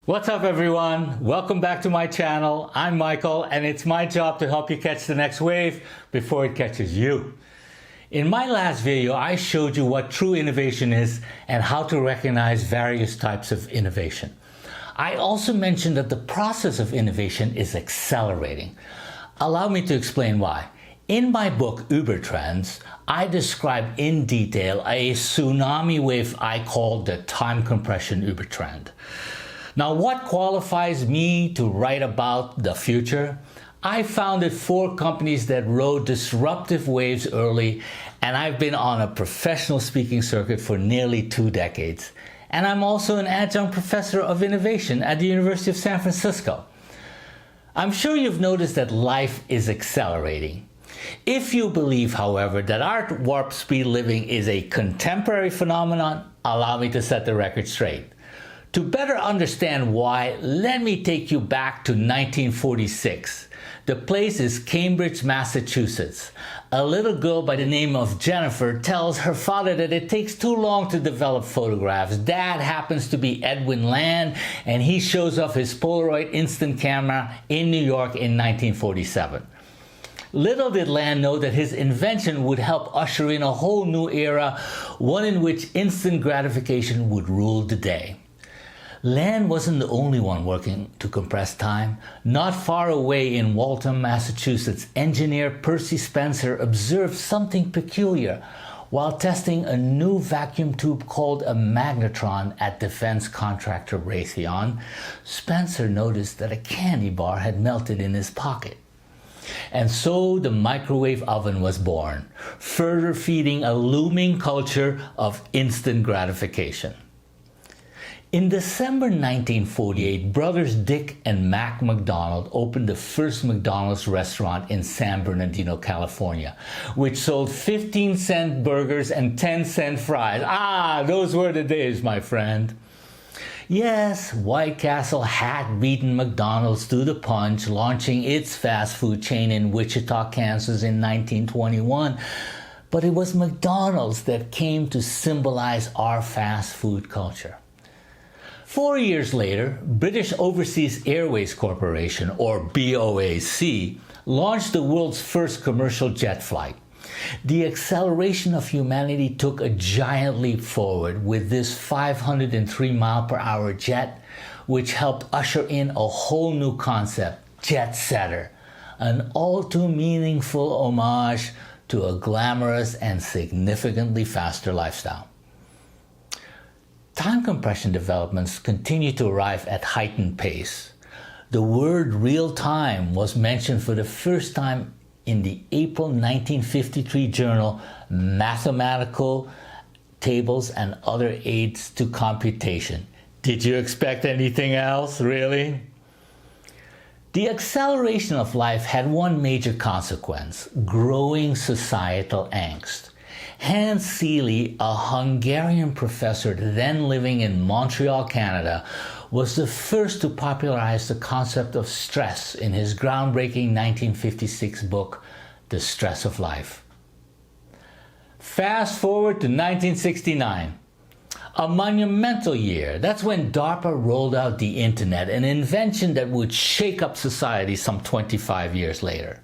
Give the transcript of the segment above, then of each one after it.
What's up everyone? Welcome back to my channel. I'm Michael and it's my job to help you catch the next wave before it catches you. In my last video, I showed you what true innovation is and how to recognize various types of innovation. I also mentioned that the process of innovation is accelerating. Allow me to explain why. In my book, Ubertrends, I describe in detail a tsunami wave I call the Time Compression Ubertrend. Now, what qualifies me to write about the future? I founded 4 companies that rode disruptive waves early, and I've been on a professional speaking circuit for nearly 2 decades. And I'm also an adjunct professor of innovation at the University of San Francisco. I'm sure you've noticed that life is accelerating. If you believe, however, that our warp speed living is a contemporary phenomenon, allow me to set the record straight. To better understand why, let me take you back to 1946. The place is Cambridge, Massachusetts. A little girl by the name of Jennifer tells her father that it takes too long to develop photographs. Dad happens to be Edwin Land, and he shows off his Polaroid instant camera in New York in 1947. Little did Land know that his invention would help usher in a whole new era, one in which instant gratification would rule the day. Land wasn't the only one working to compress time. Not far away in Waltham, Massachusetts, engineer Percy Spencer observed something peculiar while testing a new vacuum tube called a magnetron at defense contractor Raytheon. Spencer noticed that a candy bar had melted in his pocket. And so the microwave oven was born, further feeding a looming culture of instant gratification. In December 1948, brothers Dick and Mac McDonald opened the first McDonald's restaurant in San Bernardino, California, which sold 15-cent burgers and 10-cent fries. Ah, those were the days, my friend. Yes, White Castle had beaten McDonald's to the punch, launching its fast food chain in Wichita, Kansas in 1921. But it was McDonald's that came to symbolize our fast food culture. 4 years later, British Overseas Airways Corporation, or BOAC, launched the world's first commercial jet flight. The acceleration of humanity took a giant leap forward with this 503-mile-per-hour jet, which helped usher in a whole new concept, jet setter, an all too meaningful homage to a glamorous and significantly faster lifestyle. Time compression developments continue to arrive at heightened pace. The word real-time was mentioned for the first time in the April 1953 journal Mathematical Tables and Other Aids to Computation. Did you expect anything else, really? The acceleration of life had one major consequence: growing societal angst. Hans Seeley, a Hungarian professor then living in Montreal, Canada, was the first to popularize the concept of stress in his groundbreaking 1956 book, The Stress of Life. Fast forward to 1969, a monumental year. That's when DARPA rolled out the internet, an invention that would shake up society some 25 years later.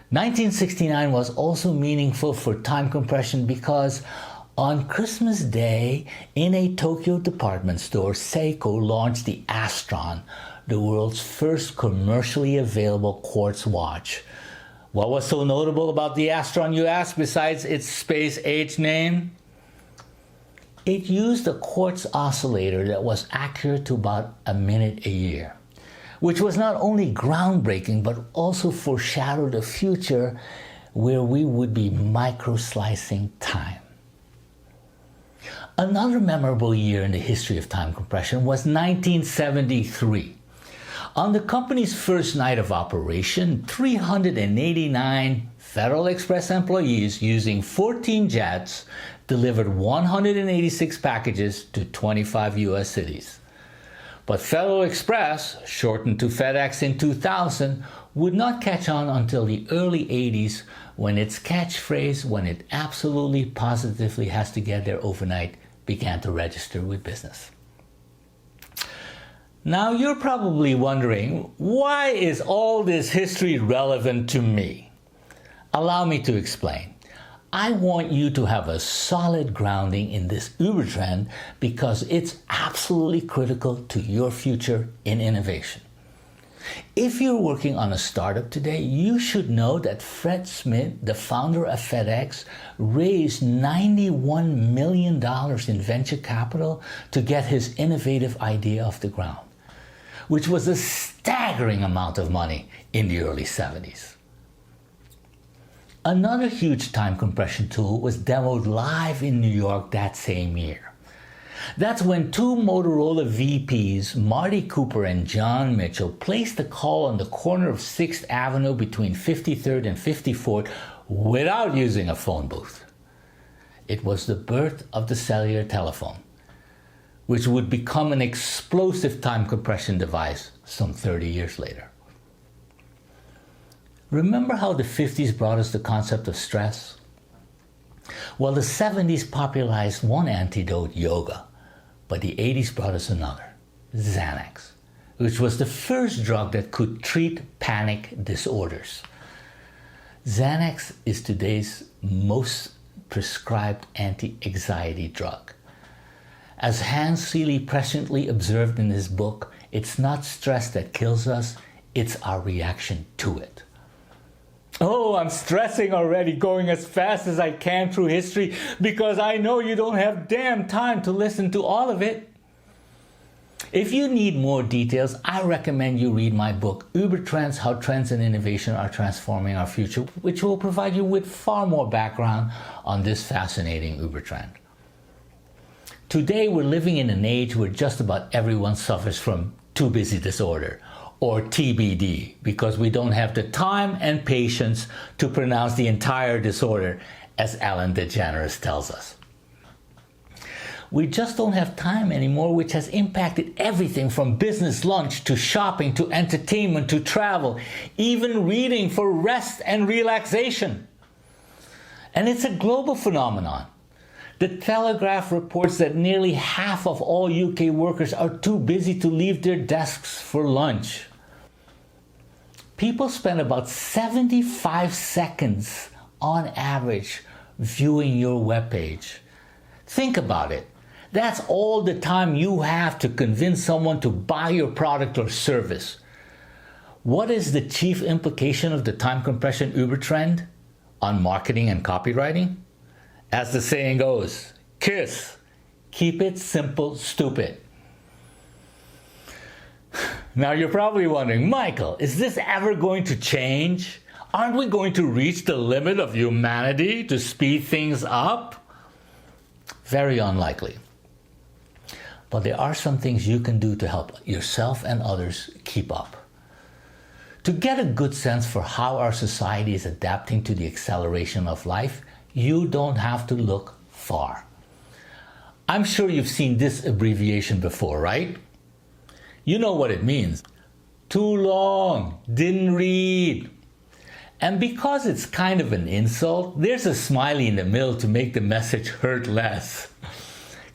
1969 was also meaningful for time compression because on Christmas Day, in a Tokyo department store, Seiko launched the Astron, the world's first commercially available quartz watch. What was so notable about the Astron, you ask, besides its space-age name? It used a quartz oscillator that was accurate to about a minute a year, which was not only groundbreaking, but also foreshadowed a future where we would be micro-slicing time. Another memorable year in the history of time compression was 1973. On the company's first night of operation, 389 Federal Express employees using 14 jets delivered 186 packages to 25 U.S. cities. But Federal Express, shortened to FedEx in 2000, would not catch on until the early 80s when its catchphrase, "when it absolutely positively has to get there overnight," began to register with business. Now you're probably wondering, why is all this history relevant to me? Allow me to explain. I want you to have a solid grounding in this Ubertrend because it's absolutely critical to your future in innovation. If you're working on a startup today, you should know that Fred Smith, the founder of FedEx, raised $91 million in venture capital to get his innovative idea off the ground, which was a staggering amount of money in the early 70s. Another huge time compression tool was demoed live in New York that same year. That's when two Motorola VPs, Marty Cooper and John Mitchell, placed a call on the corner of 6th Avenue between 53rd and 54th without using a phone booth. It was the birth of the cellular telephone, which would become an explosive time compression device some 30 years later. Remember how the 50s brought us the concept of stress? Well, the 70s popularized one antidote, yoga, but the 80s brought us another, Xanax, which was the first drug that could treat panic disorders. Xanax is today's most prescribed anti-anxiety drug. As Hans Seeley presciently observed in his book, it's not stress that kills us, it's our reaction to it. Oh, I'm stressing already, going as fast as I can through history because I know you don't have damn time to listen to all of it. If you need more details, I recommend you read my book, Ubertrends: How Trends and Innovation Are Transforming Our Future, which will provide you with far more background on this fascinating Ubertrend. Today, we're living in an age where just about everyone suffers from too busy disorder, or TBD, because we don't have the time and patience to pronounce the entire disorder, as Ellen DeGeneres tells us. We just don't have time anymore, which has impacted everything from business lunch to shopping to entertainment to travel, even reading for rest and relaxation. And it's a global phenomenon. The Telegraph reports that nearly half of all UK workers are too busy to leave their desks for lunch. People spend about 75 seconds on average viewing your webpage. Think about it. That's all the time you have to convince someone to buy your product or service. What is the chief implication of the time compression Ubertrend on marketing and copywriting? As the saying goes, KISS, keep it simple, stupid. Now you're probably wondering, Michael, is this ever going to change? Aren't we going to reach the limit of humanity to speed things up? Very unlikely. But there are some things you can do to help yourself and others keep up. To get a good sense for how our society is adapting to the acceleration of life, you don't have to look far. I'm sure you've seen this abbreviation before, right? You know what it means. Too long, didn't read. And because it's kind of an insult, there's a smiley in the middle to make the message hurt less.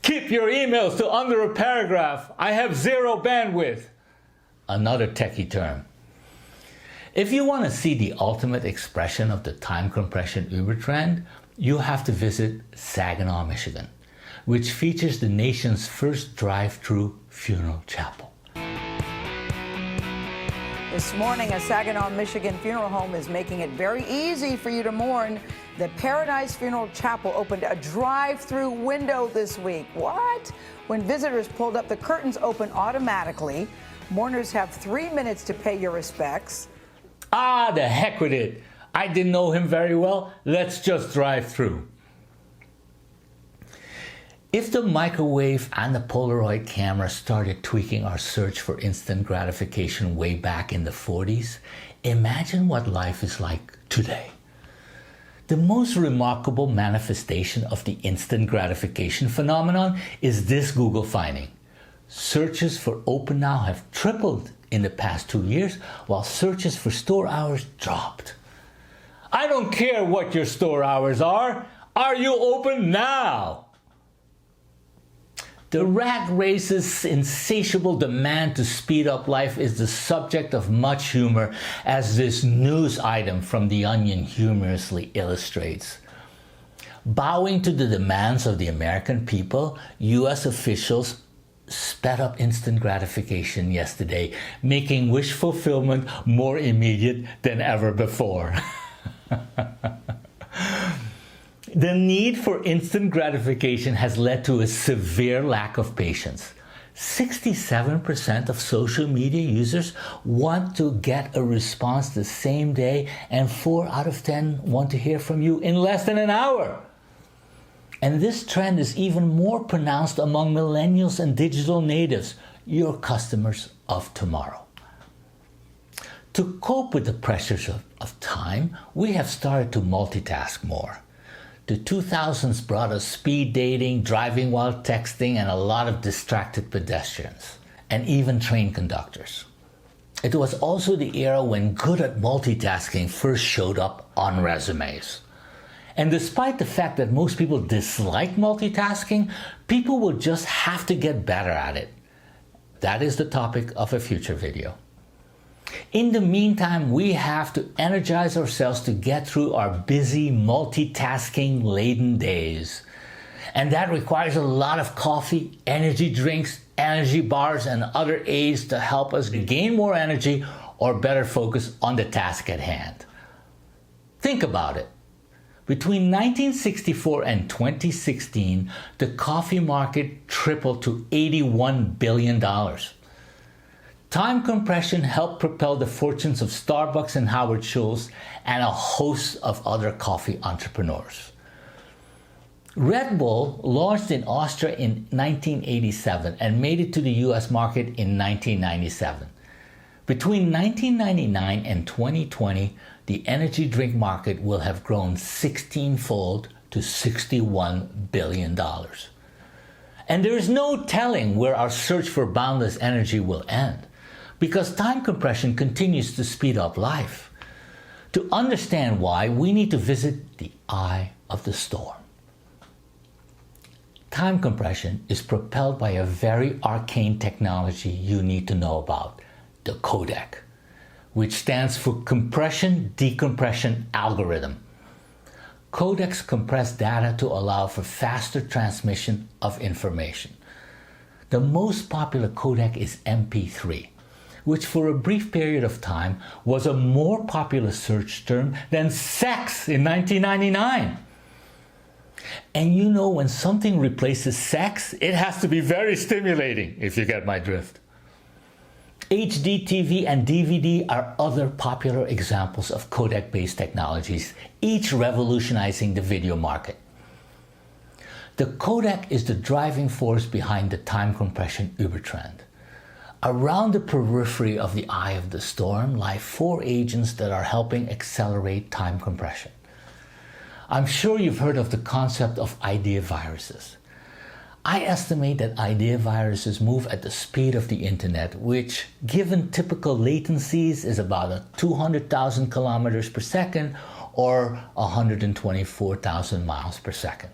Keep your emails to under a paragraph. I have zero bandwidth. Another techie term. If you want to see the ultimate expression of the time compression Ubertrend, you have to visit Saginaw, Michigan, which features the nation's first drive-through funeral chapel. This morning, a Saginaw, Michigan funeral home is making it very easy for you to mourn. The Paradise Funeral Chapel opened a drive-through window this week. What? When visitors pulled up, the curtains open automatically. Mourners have 3 minutes to pay your respects. Ah, the heck with it. I didn't know him very well. Let's just drive through. If the microwave and the Polaroid camera started tweaking our search for instant gratification way back in the 40s, imagine what life is like today. The most remarkable manifestation of the instant gratification phenomenon is this Google finding. Searches for Open Now have tripled in the past 2 years, while searches for store hours dropped. I don't care what your store hours are. Are you open now? The rat race's insatiable demand to speed up life is the subject of much humor, as this news item from The Onion humorously illustrates. Bowing to the demands of the American people, U.S. officials sped up instant gratification yesterday, making wish fulfillment more immediate than ever before. The need for instant gratification has led to a severe lack of patience. 67% of social media users want to get a response the same day, and 4 out of 10 want to hear from you in less than an hour. And this trend is even more pronounced among millennials and digital natives, your customers of tomorrow. To cope with the pressures of time, we have started to multitask more. The 2000s brought us speed dating, driving while texting, and a lot of distracted pedestrians, and even train conductors. It was also the era when good at multitasking first showed up on resumes. And despite the fact that most people dislike multitasking, people will just have to get better at it. That is the topic of a future video. In the meantime, we have to energize ourselves to get through our busy, multitasking-laden days. And that requires a lot of coffee, energy drinks, energy bars, and other aids to help us gain more energy or better focus on the task at hand. Think about it. Between 1964 and 2016, the coffee market tripled to $81 billion. Time compression helped propel the fortunes of Starbucks and Howard Schultz and a host of other coffee entrepreneurs. Red Bull launched in Austria in 1987 and made it to the US market in 1997. Between 1999 and 2020, the energy drink market will have grown 16-fold to $61 billion. And there is no telling where our search for boundless energy will end, because time compression continues to speed up life. To understand why, we need to visit the eye of the storm. Time compression is propelled by a very arcane technology you need to know about, the codec, which stands for Compression Decompression Algorithm. Codecs compress data to allow for faster transmission of information. The most popular codec is MP3, which for a brief period of time was a more popular search term than sex in 1999. And you know, when something replaces sex, it has to be very stimulating, if you get my drift. HD TV and DVD are other popular examples of codec-based technologies, each revolutionizing the video market. The codec is the driving force behind the time compression Ubertrend. Around the periphery of the eye of the storm lie 4 agents that are helping accelerate time compression. I'm sure you've heard of the concept of idea viruses. I estimate that idea viruses move at the speed of the internet, which, given typical latencies, is about 200,000 kilometers per second or 124,000 miles per second.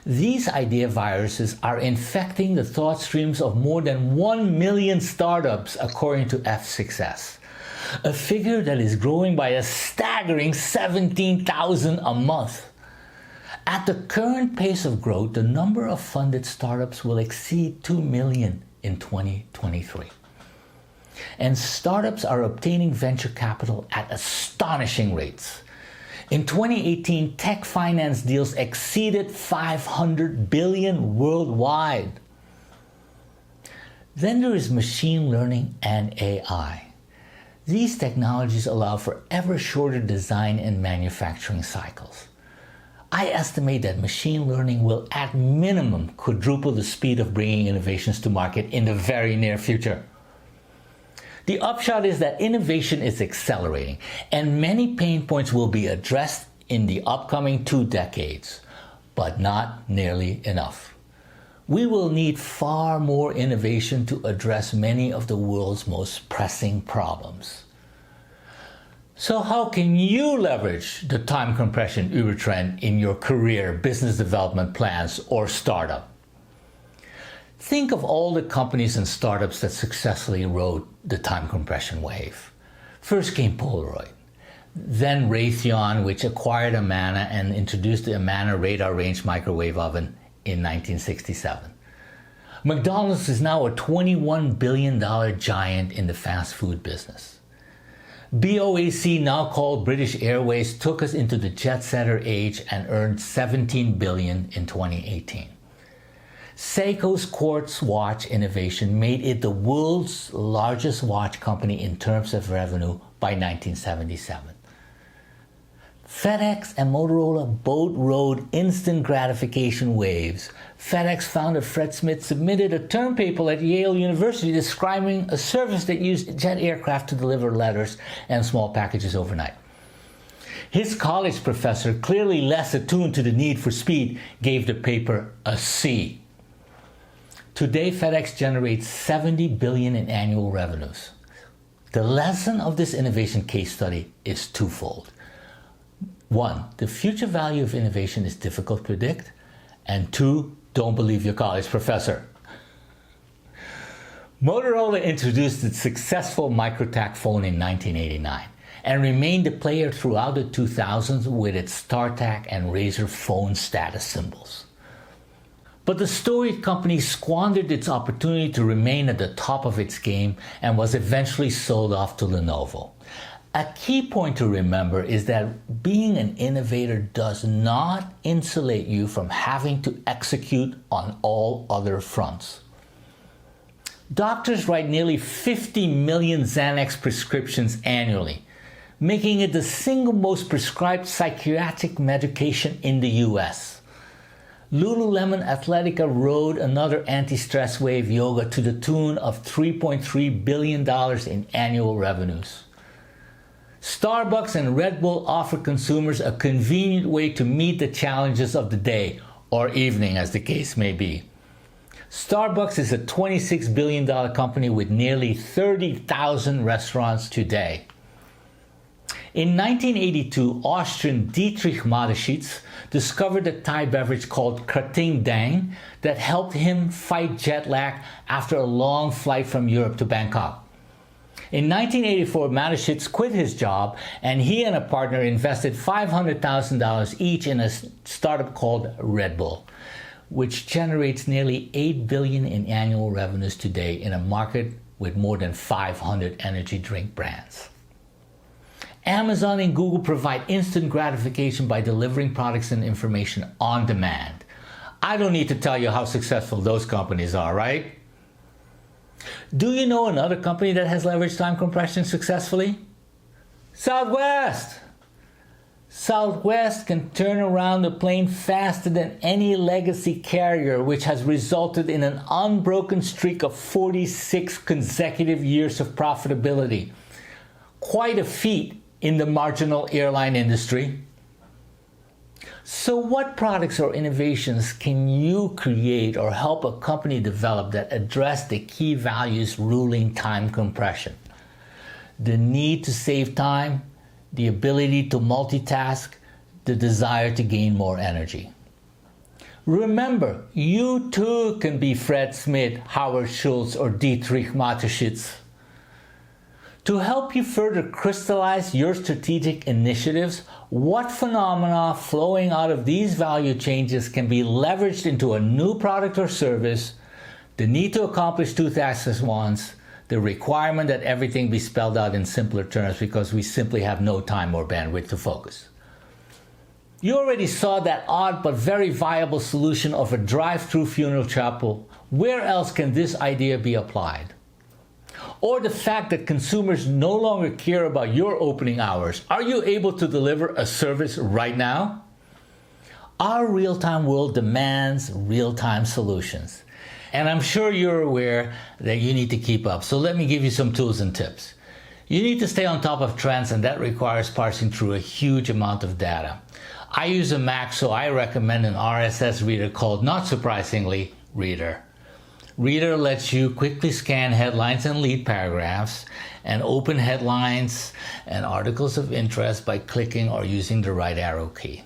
These idea viruses are infecting the thought streams of more than 1 million startups, according to F6S, a figure that is growing by a staggering 17,000 a month. At the current pace of growth, the number of funded startups will exceed 2 million in 2023. And startups are obtaining venture capital at astonishing rates. In 2018, tech finance deals exceeded $500 billion worldwide. Then there is machine learning and AI. These technologies allow for ever shorter design and manufacturing cycles. I estimate that machine learning will at minimum quadruple the speed of bringing innovations to market in the very near future. The upshot is that innovation is accelerating, and many pain points will be addressed in the upcoming 2 decades, but not nearly enough. We will need far more innovation to address many of the world's most pressing problems. So how can you leverage the time compression Ubertrend in your career, business development plans, or startup? Think of all the companies and startups that successfully rode the time compression wave. First came Polaroid, then Raytheon, which acquired Amana and introduced the Amana radar range microwave oven in 1967. McDonald's is now a $21 billion giant in the fast food business. BOAC, now called British Airways, took us into the jet setter age and earned $17 billion in 2018. Seiko's quartz watch innovation made it the world's largest watch company in terms of revenue by 1977. FedEx and Motorola both rode instant gratification waves. FedEx founder Fred Smith submitted a term paper at Yale University describing a service that used jet aircraft to deliver letters and small packages overnight. His college professor, clearly less attuned to the need for speed, gave the paper a C. Today, FedEx generates $70 billion in annual revenues. The lesson of this innovation case study is twofold. One, the future value of innovation is difficult to predict. And two, don't believe your college professor. Motorola introduced its successful MicroTac phone in 1989 and remained a player throughout the 2000s with its StarTAC and Razr phone status symbols. But the storied company squandered its opportunity to remain at the top of its game and was eventually sold off to Lenovo. A key point to remember is that being an innovator does not insulate you from having to execute on all other fronts. Doctors write nearly 50 million Xanax prescriptions annually, making it the single most prescribed psychiatric medication in the US. Lululemon Athletica rode another anti-stress wave, yoga, to the tune of $3.3 billion in annual revenues. Starbucks and Red Bull offer consumers a convenient way to meet the challenges of the day, or evening as the case may be. Starbucks is a $26 billion company with nearly 30,000 restaurants today. In 1982, Austrian Dietrich Mateschitz discovered a Thai beverage called Krating Dang that helped him fight jet lag after a long flight from Europe to Bangkok. In 1984, Mateschitz quit his job and he and a partner invested $500,000 each in a startup called Red Bull, which generates nearly $8 billion in annual revenues today in a market with more than 500 energy drink brands. Amazon and Google provide instant gratification by delivering products and information on demand. I don't need to tell you how successful those companies are, right? Do you know another company that has leveraged time compression successfully? Southwest! Southwest can turn around a plane faster than any legacy carrier, which has resulted in an unbroken streak of 46 consecutive years of profitability. Quite a feat in the marginal airline industry. So what products or innovations can you create or help a company develop that address the key values ruling time compression? The need to save time, the ability to multitask, the desire to gain more energy. Remember, you too can be Fred Smith, Howard Schultz, or Dietrich Mateschitz. To help you further crystallize your strategic initiatives, what phenomena flowing out of these value changes can be leveraged into a new product or service, the need to accomplish two tasks at once, the requirement that everything be spelled out in simpler terms because we simply have no time or bandwidth to focus. You already saw that odd but very viable solution of a drive-through funeral chapel. Where else can this idea be applied? Or the fact that consumers no longer care about your opening hours. Are you able to deliver a service right now? Our real-time world demands real-time solutions. And I'm sure you're aware that you need to keep up. So let me give you some tools and tips. You need to stay on top of trends, and that requires parsing through a huge amount of data. I use a Mac, so I recommend an RSS reader called, not surprisingly, Reader. Reader lets you quickly scan headlines and lead paragraphs and open headlines and articles of interest by clicking or using the right arrow key.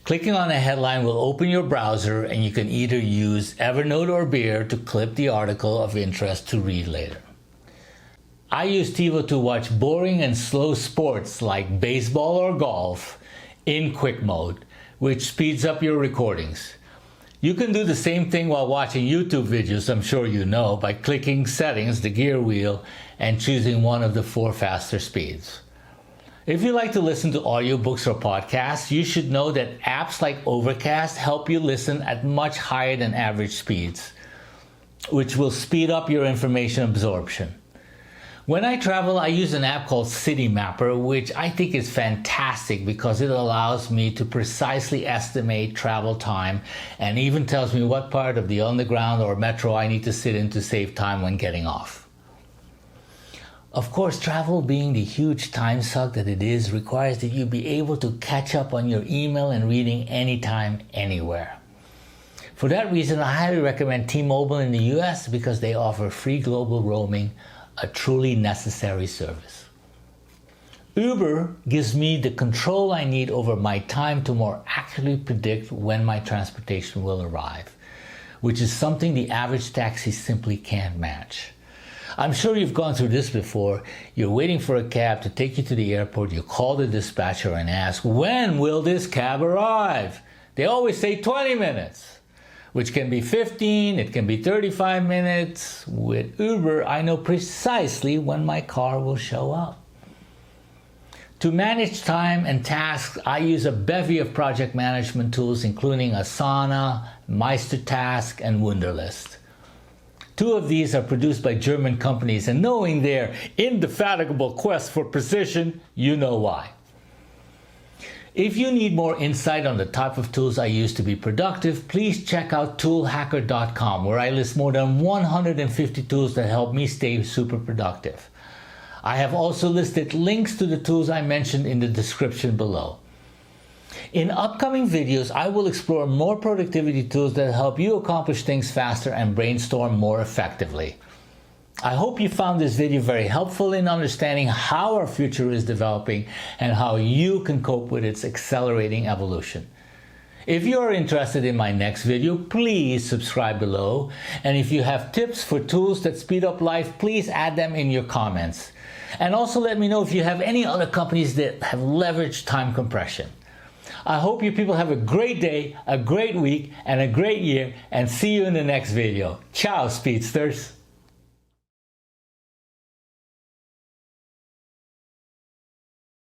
Clicking on a headline will open your browser, and you can either use Evernote or Beer to clip the article of interest to read later. I use TiVo to watch boring and slow sports like baseball or golf in quick mode, which speeds up your recordings. You can do the same thing while watching YouTube videos, I'm sure you know, by clicking Settings, the gear wheel, and choosing one of the 4 faster speeds. If you like to listen to audiobooks or podcasts, you should know that apps like Overcast help you listen at much higher than average speeds, which will speed up your information absorption. When I travel, I use an app called City Mapper, which I think is fantastic because it allows me to precisely estimate travel time and even tells me what part of the underground or metro I need to sit in to save time when getting off. Of course, travel being the huge time suck that it is requires that you be able to catch up on your email and reading anytime, anywhere. For that reason, I highly recommend T-Mobile in the US because they offer free global roaming, a truly necessary service. Uber gives me the control I need over my time to more accurately predict when my transportation will arrive, which is something the average taxi simply can't match. I'm sure you've gone through this before. You're waiting for a cab to take you to the airport. You call the dispatcher and ask, when will this cab arrive? They always say 20 minutes, which can be 15, it can be 35 minutes. With Uber, I know precisely when my car will show up. To manage time and tasks, I use a bevy of project management tools, including Asana, multitask, and Wunderlist. 2 of these are produced by German companies, and knowing their indefatigable quest for precision, you know why. If you need more insight on the type of tools I use to be productive, please check out toolhacker.com, where I list more than 150 tools that help me stay super productive. I have also listed links to the tools I mentioned in the description below. In upcoming videos, I will explore more productivity tools that help you accomplish things faster and brainstorm more effectively. I hope you found this video very helpful in understanding how our future is developing and how you can cope with its accelerating evolution. If you are interested in my next video, please subscribe below. And if you have tips for tools that speed up life, please add them in your comments. And also let me know if you have any other companies that have leveraged time compression. I hope you people have a great day, a great week, and a great year, and see you in the next video. Ciao, speedsters!